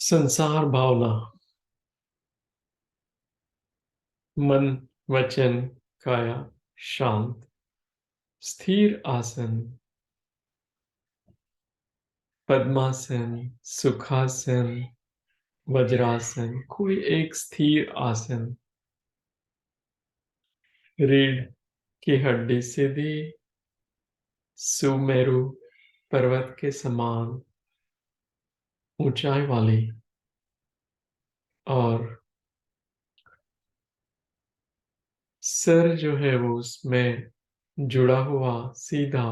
संसार भावना। मन, वचन, काया शांत। स्थिर आसन, पद्मासन, सुखासन, वज्रासन। कोई एक स्थिर आसन। रीढ़ की हड्डी सीधी, सुमेरु पर्वत के समान ऊंचाई वाली, और सर जो है वो उसमें जुड़ा हुआ सीधा।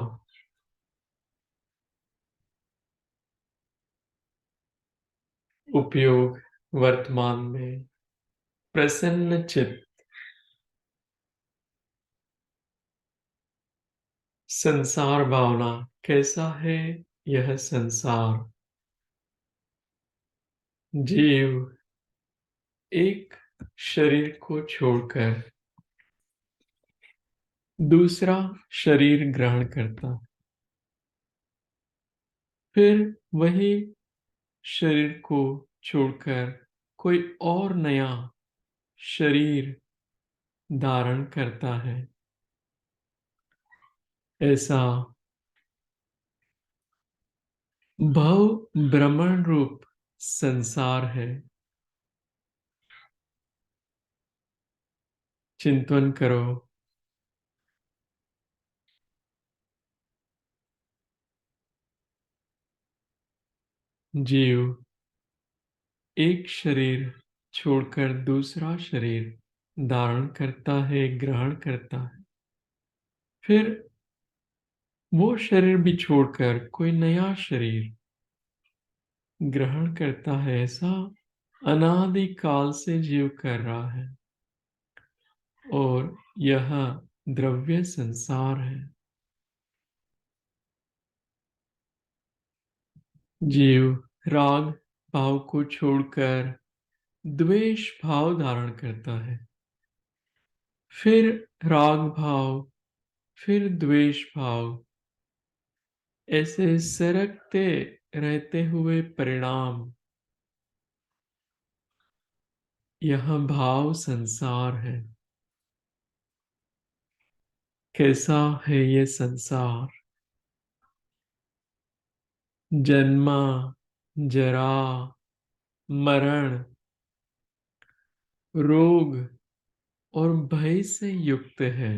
उपयोग वर्तमान में प्रसन्न चित्त। संसार भावना। कैसा है यह संसार? जीव एक शरीर को छोड़कर दूसरा शरीर ग्रहण करता, फिर वही शरीर को छोड़कर कोई और नया शरीर धारण करता है। ऐसा भव भ्रमण रूप संसार है। चिंतन करो। जीव एक शरीर छोड़कर दूसरा शरीर धारण करता है, ग्रहण करता है, फिर वो शरीर भी छोड़कर कोई नया शरीर ग्रहण करता है। ऐसा अनादि काल से जीव कर रहा है, और यह द्रव्य संसार है। जीव राग भाव को छोड़कर द्वेष भाव धारण करता है, फिर राग भाव, फिर द्वेष भाव, ऐसे सरकते रहते हुए परिणाम। यह भाव संसार है। कैसा है ये संसार? जन्म, जरा, मरण, रोग और भय से युक्त है।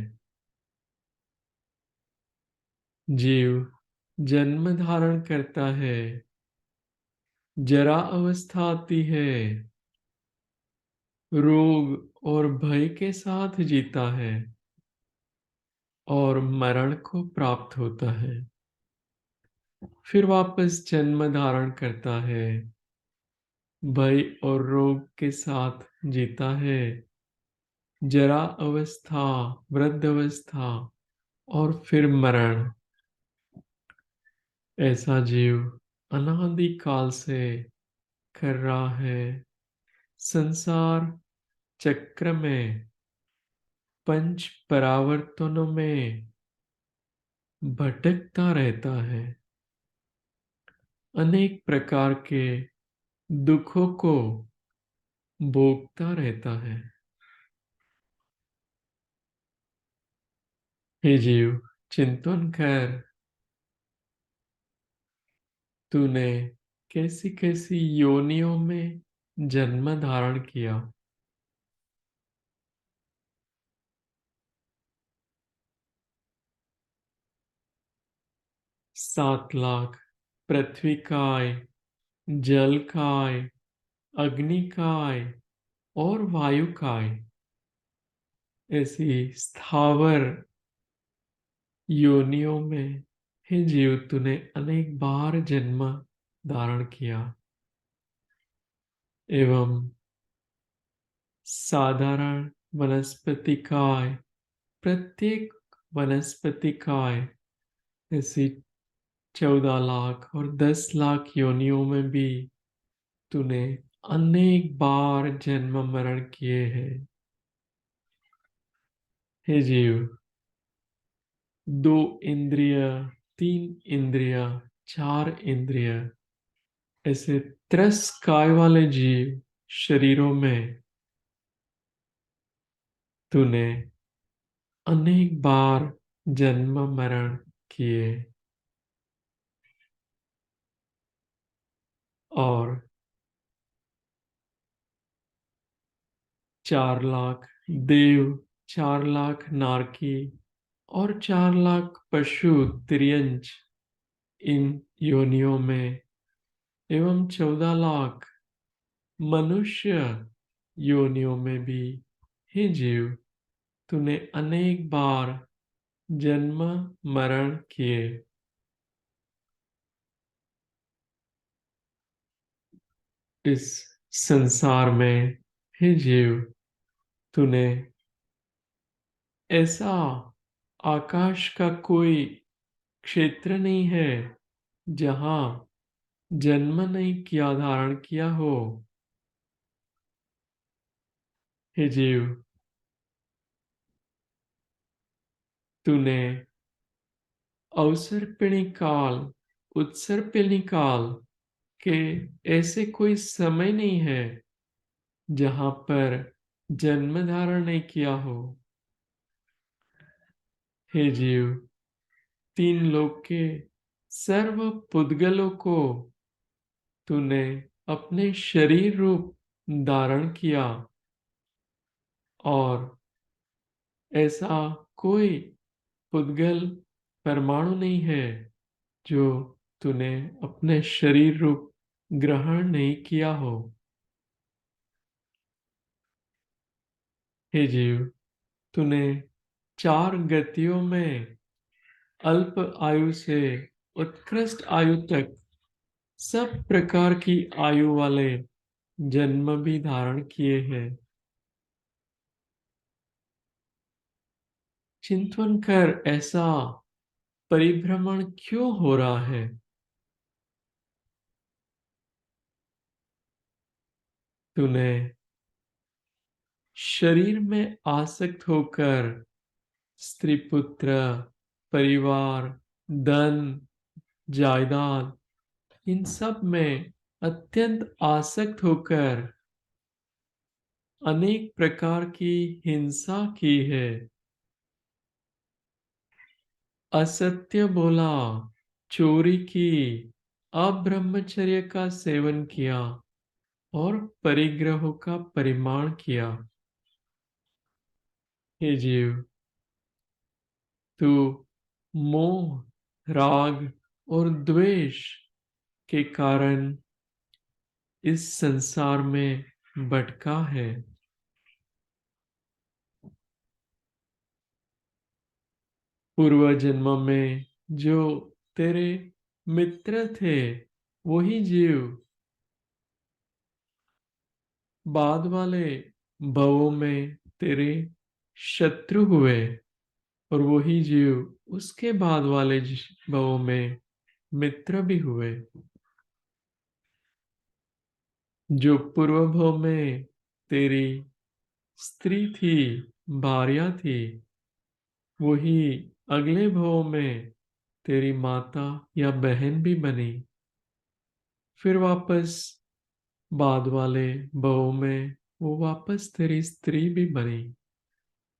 जीव जन्म धारण करता है, जरा अवस्था आती है, रोग और भय के साथ जीता है, और मरण को प्राप्त होता है। फिर वापस जन्म धारण करता है, भय और रोग के साथ जीता है, जरा अवस्था, वृद्ध अवस्था, और फिर मरण। ऐसा जीव अनादि काल से कर रहा है। संसार चक्र में, पंच परावर्तनों में भटकता रहता है, अनेक प्रकार के दुखों को भोगता रहता है। हे जीव, चिंतन कर, तूने कैसी कैसी योनियों में जन्म धारण किया। 7 लाख पृथ्वी काय, जल काय, अग्नि काय और वायु काय, ऐसी स्थावर योनियों में हे जीव तूने अनेक बार जन्म धारण किया। एवं साधारण वनस्पति काय, प्रत्येक वनस्पति काय, ऐसी 14 लाख और 10 लाख योनियों में भी तूने अनेक बार जन्म मरण किए हैं। हे जीव, 2 इंद्रिय, 3 इंद्रिय, 4 इंद्रिय, ऐसे त्रस काय वाले जीव शरीरों में तूने अनेक बार जन्म मरण किए और 4 लाख देव, 4 लाख नारकी और 4 लाख पशु तिर्यंच इन योनियों में एवं 14 लाख मनुष्य योनियों में भी हे जीव तूने अनेक बार जन्म मरण किए। इस संसार में हे जीव तूने ऐसा आकाश का कोई क्षेत्र नहीं है जहां जन्म नहीं किया धारण किया हो। हे जीव तूने अवसर्पिणी काल, उत्सर्पिणी काल के ऐसे कोई समय नहीं है जहां पर जन्म धारण नहीं किया हो। हे जीव 3 लोक के सर्व पुद्गलों को तूने अपने शरीर रूप धारण किया और ऐसा कोई पुद्गल परमाणु नहीं है जो तूने अपने शरीर रूप ग्रहण नहीं किया हो। हे जीव तूने 4 गतियों में अल्प आयु से उत्कृष्ट आयु तक सब प्रकार की आयु वाले जन्म भी धारण किए हैं। चिंतन कर ऐसा परिभ्रमण क्यों हो रहा है। तूने शरीर में आसक्त होकर स्त्री पुत्र परिवार धन जायदाद इन सब में अत्यंत आसक्त होकर अनेक प्रकार की हिंसा की है। असत्य बोला, चोरी की, अब्रह्मचर्य का सेवन किया और परिग्रहों का परिमाण किया। हे जीव तू मोह राग और द्वेष के कारण इस संसार में भटका है। पूर्व जन्म में जो तेरे मित्र थे वही जीव बाद वाले भवों में तेरे शत्रु हुए और वही जीव उसके बाद वाले भवों में मित्र भी हुए। जो पूर्व भव में तेरी स्त्री थी, भार्या थी, वही अगले भव में तेरी माता या बहन भी बनी। फिर वापस बाद वाले भव में वो वापस तेरी स्त्री भी बनी।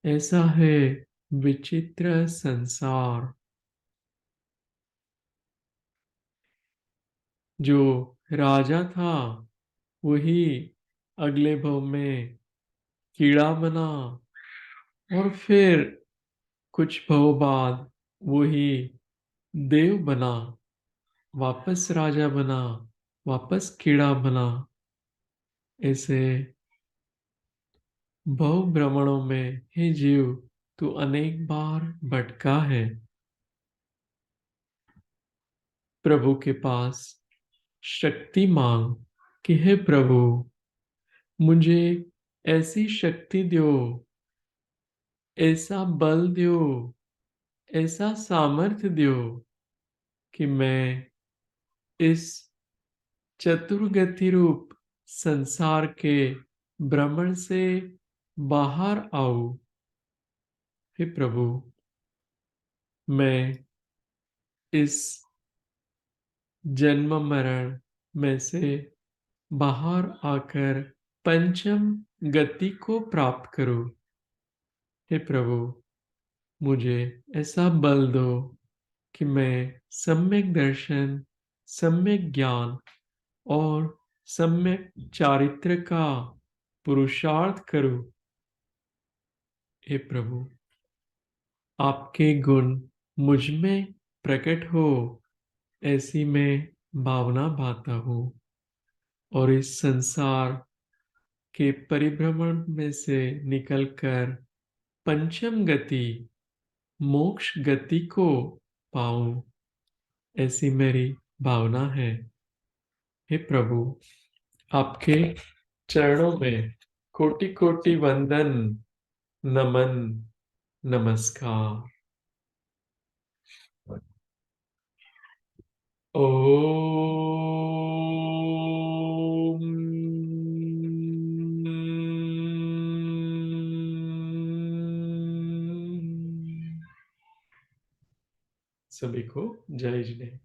ऐसा है विचित्र संसार। जो राजा था वही अगले भव में कीड़ा बना और फिर कुछ भव बाद वही देव बना, वापस राजा बना, वापस कीड़ा बना। ऐसे भव भ्रमणों में हे जीव तू अनेक बार भटका है। प्रभु के पास शक्ति मांग कि हे प्रभु मुझे ऐसी शक्ति दो, ऐसा बल दो, ऐसा सामर्थ्य दो कि मैं इस चतुर्गति रूप संसार के भ्रमण से बाहर आऊं। हे प्रभु मैं इस जन्म मरण में से बाहर आकर पंचम गति को प्राप्त करूं। हे प्रभु, मुझे ऐसा बल दो कि मैं सम्यक दर्शन, सम्यक ज्ञान और सम्यक चारित्र का पुरुषार्थ करूं। हे प्रभु, आपके गुण मुझ में प्रकट हो, ऐसी मैं भावना पाता हूँ और इस संसार के परिभ्रमण में से निकलकर पंचम गति, मोक्ष गति को पाऊं, ऐसी मेरी भावना है। हे प्रभु, आपके चरणों में कोटि कोटि वंदन, नमन, नमस्कार। ओम सभी को जय जिनेन्द्र।